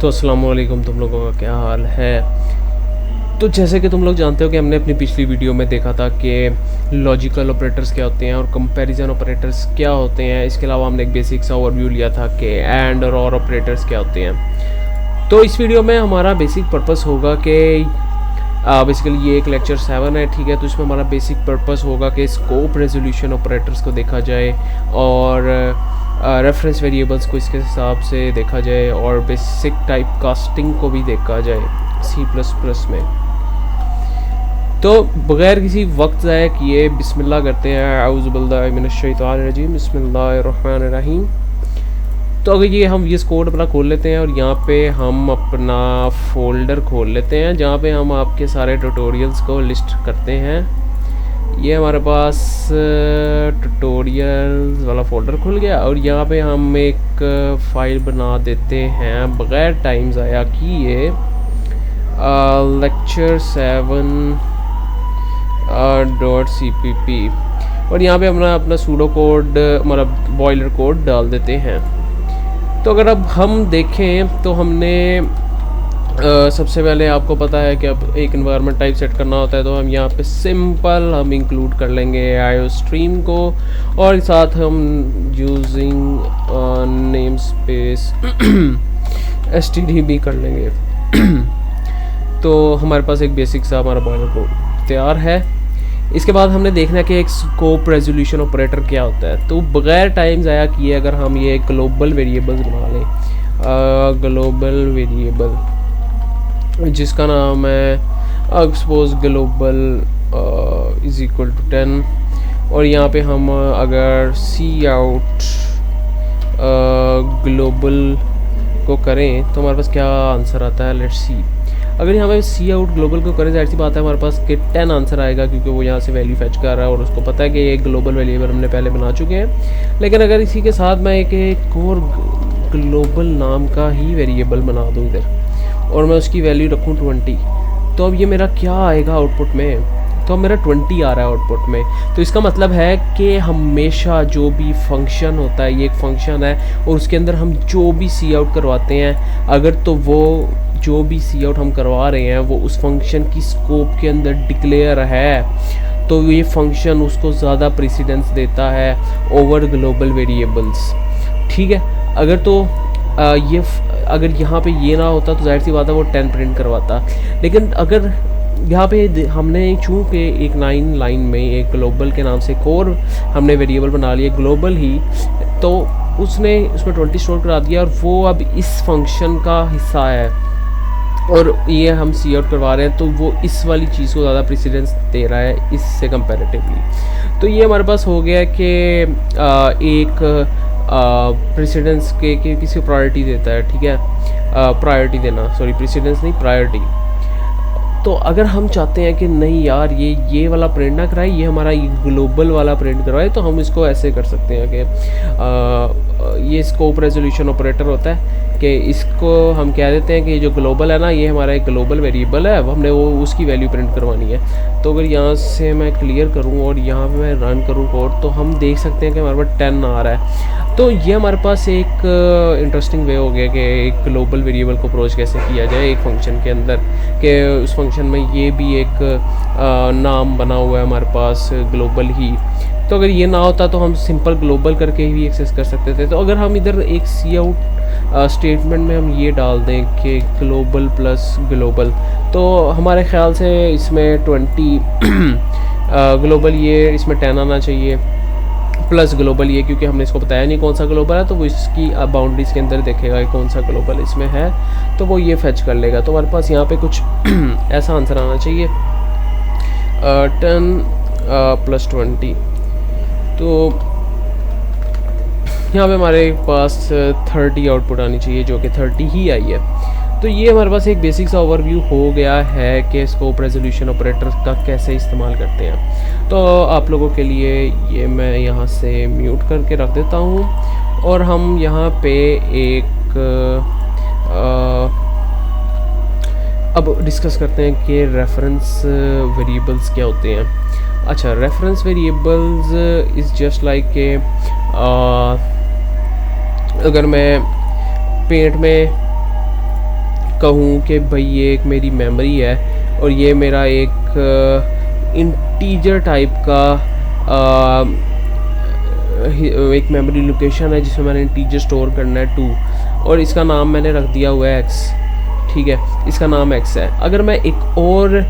तो अस्सलाम वालेकुम, तुम लोगों का क्या हाल है। तो जैसे कि तुम लोग जानते हो कि हमने अपनी पिछली वीडियो में देखा था कि लॉजिकल ऑपरेटर्स क्या होते हैं और कंपैरिजन ऑपरेटर्स क्या होते हैं। इसके अलावा हमने एक बेसिक सा ओवरव्यू लिया था कि एंड और ऑपरेटर्स क्या होते हैं। तो इस वीडियो में हमारा बेसिक पर्पस होगा कि बेसिकली ये एक लेक्चर 7 है, ठीक है। तो इसमें हमारा बेसिक पर्पस होगा कि स्कोप रेजोल्यूशन ऑपरेटर्स को देखा जाए और रेफरेंस वेरिएबल्स को इसके हिसाब से देखा जाए और बेसिक टाइप कास्टिंग को भी देखा जाए C++ में। तो बगैर किसी वक्त ज़ाया किए बिस्मिल्लाह करते हैं। औज़ु बिल्लाहि मिनश शैतानिर रजीम, बिस्मिल्लाहिर्रहमानिर्रहीम। तो अगर ये हम VS कोड अपना खोल लेते हैं और यहाँ पे हम अपना फ़ोल्डर खोल लेते हैं जहाँ पे हम आपके सारे ट्यूटोरियल्स को लिस्ट करते हैं। ये हमारे पास ट्यूटोरियल्स वाला फ़ोल्डर खुल गया और यहाँ पे हम एक फ़ाइल बना देते हैं बग़ैर टाइम ज़ाया किए, lecture7.cpp, और यहाँ पे अपना सूडो कोड मतलब बॉयलर कोड डाल देते हैं। तो अगर अब हम देखें तो हमने सबसे पहले आपको पता है कि अब एक इन्वायरमेंट टाइप सेट करना होता है, तो हम यहाँ पे सिंपल हम इंक्लूड कर लेंगे आईओ स्ट्रीम को और साथ हम यूजिंग नेम स्पेस std भी कर लेंगे। तो हमारे पास एक बेसिक सा हमारा बॉयलर कोड तैयार है। इसके बाद हमने देखना है कि एक स्कोप रेजोल्यूशन ऑपरेटर क्या होता है। तो बग़ैर टाइम ज़ाया किए अगर हम ये ग्लोबल वेरिएबल्स बना लें, ग्लोबल वेरिएबल जिसका नाम है suppose global is equal to 10, और यहाँ पे हम अगर सी आउट ग्लोबल को करें तो हमारे पास क्या आंसर आता है। लेट्स सी, अगर यहाँ पे सी आउट ग्लोबल को करें जाहिर सी बात है हमारे पास कि 10 आंसर आएगा, क्योंकि वो यहाँ से वैल्यू फेच कर रहा है और उसको पता है कि ये ग्लोबल वेरिएबल हमने पहले बना चुके हैं। लेकिन अगर इसी के साथ मैं एक और ग्लोबल नाम का ही वेरिएबल बना दूँ इधर और मैं उसकी वैल्यू रखूँ 20, तो अब ये मेरा क्या आएगा आउटपुट में। तो अब मेरा 20 आ रहा है आउटपुट में। तो इसका मतलब है कि हमेशा जो भी फंक्शन होता है, ये एक फंक्शन है और उसके अंदर हम जो भी सी आउट करवाते हैं, अगर तो वो जो भी सी आउट हम करवा रहे हैं वो उस फंक्शन की स्कोप के अंदर डिक्लेयर है, तो ये फंक्शन उसको ज़्यादा प्रेसिडेंस देता है ओवर ग्लोबल वेरिएबल्स, ठीक है। अगर तो अगर यहाँ पे ये ना होता तो जाहिर सी बात है वो 10 प्रिंट करवाता। लेकिन अगर यहाँ पे हमने चूँकि एक लाइन में एक ग्लोबल के नाम से एक और हमने वेरिएबल बना लिया ग्लोबल ही, तो उसने उसमें 20 स्टोर करा दिया और वो अब इस फंक्शन का हिस्सा है और ये हम सी आउट करवा रहे हैं, तो वो इस वाली चीज़ को ज़्यादा प्रेसिडेंस दे रहा है इससे कंपैरेटिवली। तो ये हमारे पास हो गया कि एक प्रेसिडेंस के किसी को प्रायोरिटी देता है, ठीक है। प्रायोरिटी देना, सॉरी प्रेसिडेंस नहीं, प्रायोरिटी। तो अगर हम चाहते हैं कि नहीं यार ये वाला प्रिंट ना कराए, ये हमारा ये ग्लोबल वाला प्रिंट करवाए, तो हम इसको ऐसे कर सकते हैं कि ये स्कोप रेजोल्यूशन ऑपरेटर होता है कि इसको हम कह देते हैं कि ये जो ग्लोबल है ना, ये हमारा एक ग्लोबल वेरिएबल है, अब हमने वो उसकी वैल्यू प्रिंट करवानी है। तो अगर यहाँ से मैं क्लियर करूँ और यहाँ पे मैं रन करूँ कोड, तो हम देख सकते हैं कि हमारे पास 10 आ रहा है। तो ये हमारे पास एक इंटरेस्टिंग वे हो गया कि एक ग्लोबल वेरिएबल को अप्रोच कैसे किया जाए एक फंक्शन के अंदर, कि उस फंक्शन में ये भी एक नाम बना हुआ है हमारे पास ग्लोबल ही। तो अगर ये ना होता तो हम सिंपल ग्लोबल करके ही एक्सेस कर सकते थे। तो अगर हम इधर एक सी आउट स्टेटमेंट में हम ये डाल दें कि ग्लोबल प्लस ग्लोबल, तो हमारे ख्याल से इसमें 20 ग्लोबल ये इसमें 10 आना चाहिए प्लस ग्लोबल ये, क्योंकि हमने इसको बताया नहीं कौन सा ग्लोबल है, तो वो इसकी बाउंड्रीज़ के अंदर देखेगा कि कौन सा ग्लोबल इसमें है, तो वो ये फेच कर लेगा। तो हमारे पास यहाँ पे कुछ ऐसा आंसर आना चाहिए 10 प्लस 20। तो यहाँ पे हमारे पास 30 आउटपुट आनी चाहिए, जो कि 30 ही आई है। तो ये हमारे पास एक बेसिक सा ओवरव्यू हो गया है कि स्कोप रेजोल्यूशन ऑपरेटर का कैसे इस्तेमाल करते हैं। तो आप लोगों के लिए ये मैं यहाँ से म्यूट करके रख देता हूँ और हम यहाँ पे एक अब डिस्कस करते हैं कि रेफरेंस वेरिएबल्स क्या होते हैं। अच्छा, reference variables is just like के अगर मैं पेंट में कहूँ कि भाई ये एक मेरी मेमोरी है और ये मेरा एक इंटीजर टाइप का एक मेमोरी लोकेशन है जिसमें मैंने इंटीजर स्टोर करना है 2 और इसका नाम मैंने रख दिया हुआ है x, ठीक है, इसका नाम x है। अगर मैं एक और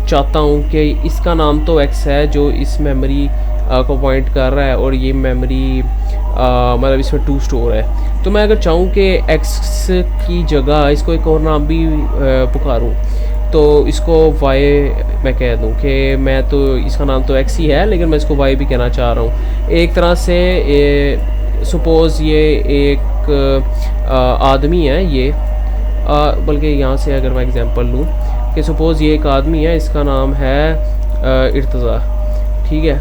चाहता हूँ कि इसका नाम तो x है जो इस मेमोरी को पॉइंट कर रहा है और ये मेमोरी मतलब इसमें 2 स्टोर है, तो मैं अगर चाहूँ कि x की जगह इसको एक और नाम भी पुकारूँ तो इसको y मैं कह दूँ कि मैं तो इसका नाम तो x ही है लेकिन मैं इसको y भी कहना चाह रहा हूँ। एक तरह से सपोज़ ये एक आदमी है, ये बल्कि यहाँ से अगर मैं एग्जांपल लूँ कि सपोज़ ये एक आदमी है, इसका नाम है इर्तज़ा, ठीक है,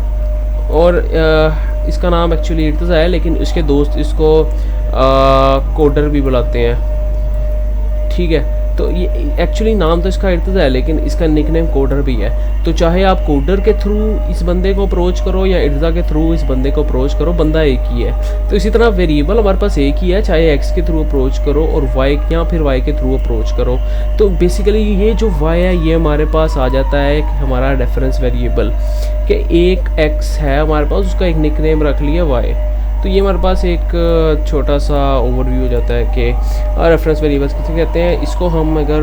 और इसका नाम एक्चुअली इर्तज़ा है लेकिन उसके दोस्त इसको कोडर भी बुलाते हैं, ठीक है। तो ये एक्चुअली नाम तो इसका इर्तज़ा है लेकिन इसका निकनेम कोडर भी है। तो चाहे आप कोडर के थ्रू इस बंदे को अप्रोच करो या इर्तज़ा के थ्रू इस बंदे को अप्रोच करो, बंदा एक ही है। तो इसी तरह वेरिएबल हमारे पास एक ही है, चाहे x के थ्रू अप्रोच करो और y या फिर y के थ्रू अप्रोच करो। तो बेसिकली ये जो y है ये हमारे पास आ जाता है हमारा रेफरेंस वेरिएबल कि एक x है हमारे पास, उसका एक निकनेम रख लिया y। तो ये हमारे पास एक छोटा सा ओवरव्यू हो जाता है कि रेफरेंस वेरिएबल्स किसे कहते हैं। इसको हम अगर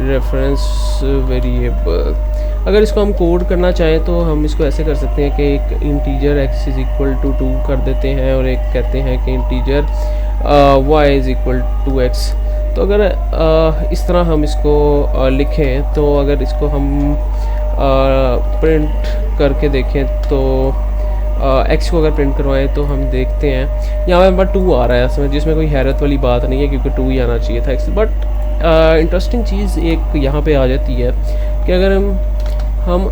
रेफरेंस वेरिएबल अगर इसको हम कोड करना चाहें तो हम इसको ऐसे कर सकते हैं कि एक integer x is equal to 2 कर देते हैं और एक कहते हैं कि integer y is equal to x। तो अगर इस तरह हम इसको लिखें तो अगर इसको हम प्रिंट करके देखें तो x को अगर प्रिंट करवाएं तो हम देखते हैं यहाँ पे 2 आ रहा है इसमें, जिसमें कोई हैरत वाली बात नहीं है क्योंकि 2 ही आना चाहिए था x। बट इंटरेस्टिंग चीज़ एक यहाँ पे आ जाती है कि अगर हम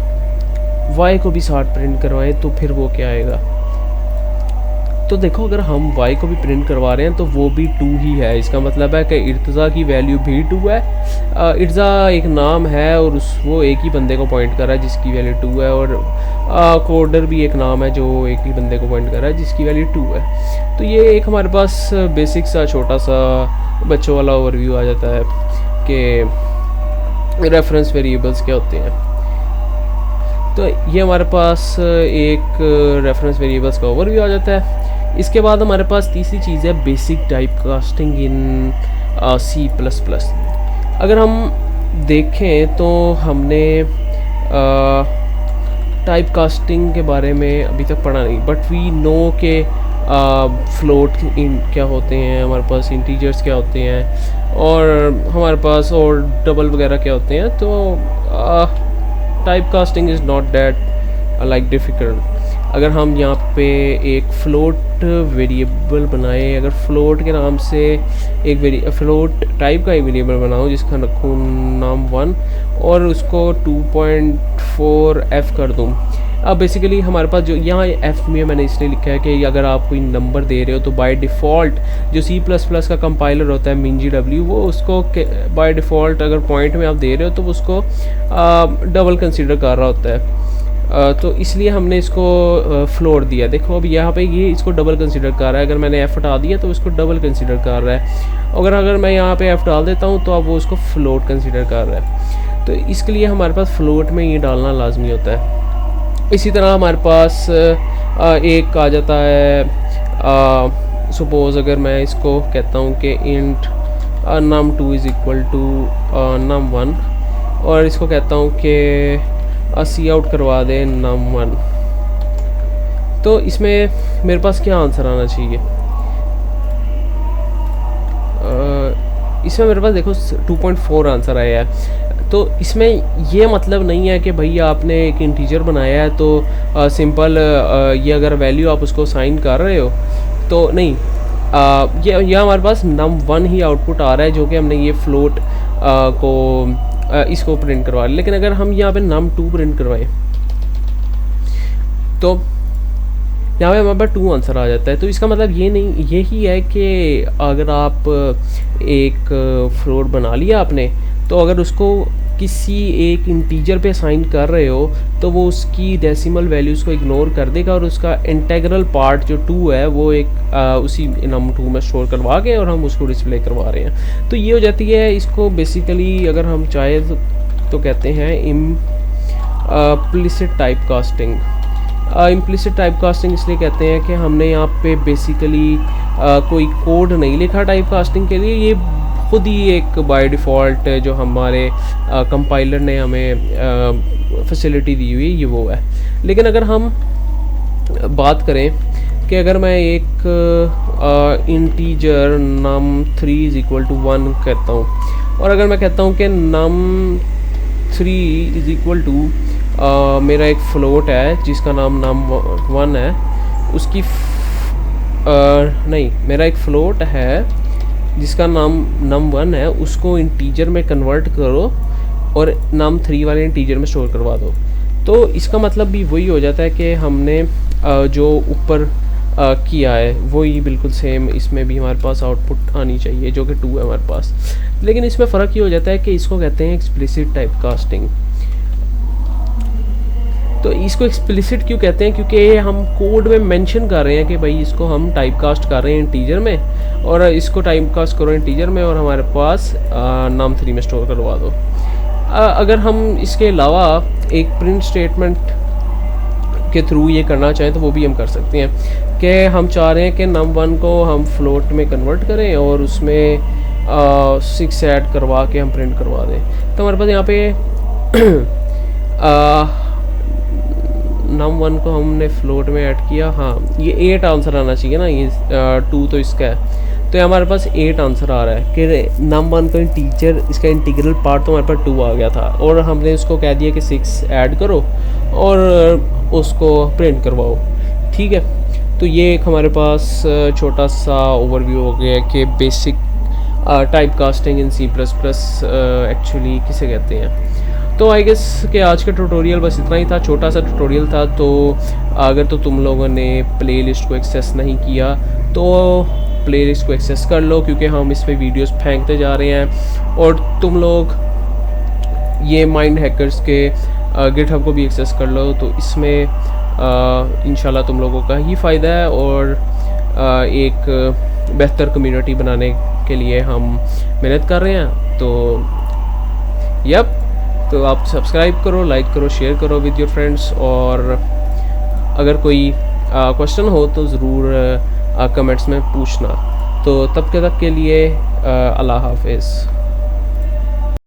y को भी साथ प्रिंट करवाएं तो फिर वो क्या आएगा। तो देखो अगर हम y को भी प्रिंट करवा रहे हैं तो वो भी 2 ही है, इसका मतलब है कि इर्तज़ा की वैल्यू भी 2 है। इर्तज़ा एक नाम है और वो एक ही बंदे को पॉइंट कर रहा है जिसकी वैल्यू 2 है, और कोडर भी एक नाम है जो एक ही बंदे को पॉइंट कर रहा है जिसकी वैल्यू 2 है। तो ये एक हमारे पास बेसिक सा छोटा सा बच्चों वाला ओवरव्यू आ जाता है कि रेफरेंस वेरिएबल्स क्या होते हैं। तो ये हमारे पास एक रेफरेंस वेरिएबल्स का ओवरव्यू आ जाता है। इसके बाद हमारे पास तीसरी चीज़ है बेसिक टाइप कास्टिंग इन C++। अगर हम देखें तो हमने टाइप कास्टिंग के बारे में अभी तक पढ़ा नहीं, बट वी नो के फ्लोट क्या होते हैं, हमारे पास इंटीजर्स क्या होते हैं और हमारे पास और डबल वगैरह क्या होते हैं। तो type casting is not that like difficult. अगर हम यहाँ पे एक फ़्लोट वेरिएबल बनाएं, अगर फ़्लोट के नाम से एक फ़्लोट टाइप का एक वेरिएबल बनाऊँ जिसका रखूँ नाम 1 और उसको 2.4f कर दूँ। अब बेसिकली हमारे पास जो यहाँ f में मैंने इसलिए लिखा है कि अगर आप कोई नंबर दे रहे हो तो बाय डिफ़ॉल्ट जो C++ का कंपाइलर होता है MinGW वो उसको बाय डिफ़ॉल्ट अगर पॉइंट में आप दे रहे हो तो उसको डबल कंसीडर कर रहा होता है। तो इसलिए हमने इसको फ्लोट दिया। देखो अब यहाँ पे ये इसको डबल कंसीडर कर रहा है, अगर मैंने f हटा दिया तो इसको डबल कंसीडर कर रहा है, अगर मैं यहाँ पे f डाल देता हूँ तो अब वो उसको फ्लोट कंसीडर कर रहा है। तो इसके लिए हमारे पास फ्लोट में ये डालना लाजमी होता है। इसी तरह हमारे पास एक आ जाता है, सपोज़ अगर मैं इसको कहता हूँ कि int num2 is equal to num1 और इसको कहता हूँ कि सी आउट करवा दे num1, तो इसमें मेरे पास क्या आंसर आना चाहिए। इसमें मेरे पास देखो 2.4 आंसर आया है। तो इसमें ये मतलब नहीं है कि भाई आपने एक इंटीजर बनाया है तो सिंपल ये अगर वैल्यू आप उसको साइन कर रहे हो तो नहीं, ये हमारे पास num1 ही आउटपुट आ रहा है जो कि हमने ये फ्लोट को इसको प्रिंट करवा लिया। लेकिन अगर हम यहाँ पे num2 प्रिंट करवाएं तो यहाँ पे हमारे पास 2 आंसर आ जाता है। तो इसका मतलब ये नहीं, यही है कि अगर आप एक फ्लोट बना लिया आपने तो अगर उसको किसी एक इंटीजर पे असाइन कर रहे हो तो वो उसकी डेसिमल वैल्यूज़ को इग्नोर कर देगा और उसका इंटेग्रल पार्ट जो 2 है वो एक उसी num2 में स्टोर करवा के और हम उसको डिस्प्ले करवा रहे हैं। तो ये हो जाती है, इसको बेसिकली अगर हम चाहें तो कहते हैं implicit type casting. Implicit type casting इसलिए कहते हैं कि हमने यहाँ पे बेसिकली कोई कोड नहीं लिखा टाइप कास्टिंग के लिए, ये खुद ही एक बाय डिफ़ॉल्ट जो हमारे कंपाइलर ने हमें फैसिलिटी दी हुई ये वो है। लेकिन अगर हम बात करें कि अगर मैं एक इंटीजर num3 = 1 कहता हूँ और अगर मैं कहता हूँ कि num3 = मेरा एक फ्लोट है जिसका नाम num1 है, उसकी नहीं, मेरा एक फ्लोट है जिसका नाम num1 है, उसको इंटीजर में कन्वर्ट करो और num3 वाले इंटीजर में स्टोर करवा दो। तो इसका मतलब भी वही हो जाता है कि हमने जो ऊपर किया है वही बिल्कुल सेम इसमें भी हमारे पास आउटपुट आनी चाहिए जो कि 2 है हमारे पास। लेकिन इसमें फ़र्क ये हो जाता है कि इसको कहते हैं एक्सप्लिसिट टाइप कास्टिंग। तो इसको एक्सप्लिसिट क्यों कहते हैं? क्योंकि हम कोड में मेंशन कर रहे हैं कि भाई इसको हम टाइप कास्ट कर रहे हैं इंटीजर में और इसको टाइप कास्ट करो इंटीजर में और हमारे पास num3 में स्टोर करवा दो। अगर हम इसके अलावा एक प्रिंट स्टेटमेंट के थ्रू ये करना चाहें तो वो भी हम कर सकते हैं कि हम चाह रहे हैं कि num1 को हम फ्लोट में कन्वर्ट करें और उसमें 6 ऐड करवा के हम प्रिंट करवा दें। तो हमारे पास यहाँ पे num1 को हमने फ्लोट में ऐड किया, हाँ ये 8 आंसर आना चाहिए ना, ये 2 तो इसका है, तो ये हमारे पास 8 आंसर आ रहा है कि num1 को इंटीजर इसका इंटीग्रल पार्ट तो हमारे पास 2 आ गया था और हमने उसको कह दिया कि 6 ऐड करो और उसको प्रिंट करवाओ। ठीक है, तो ये एक हमारे पास छोटा सा ओवरव्यू हो गया कि बेसिक टाइप कास्टिंग इन C++ एक्चुअली किसे कहते हैं। तो आई गेस कि आज का ट्यूटोरियल बस इतना ही था, छोटा सा ट्यूटोरियल था। तो अगर तो तुम लोगों ने प्लेलिस्ट को एक्सेस नहीं किया तो प्लेलिस्ट को एक्सेस कर लो, क्योंकि हम इस पे वीडियोस फेंकते जा रहे हैं और तुम लोग ये माइंड हैकर्स के गिटहब को भी एक्सेस कर लो। तो इसमें इंशाल्लाह तुम लोगों का ही फ़ायदा है और एक बेहतर कम्युनिटी बनाने के लिए हम मेहनत कर रहे हैं। तो तो आप सब्सक्राइब करो, लाइक करो, शेयर करो विद योर फ्रेंड्स और अगर कोई क्वेश्चन हो तो ज़रूर कमेंट्स में पूछना। तो तब तक के लिए अल्लाह हाफिज़।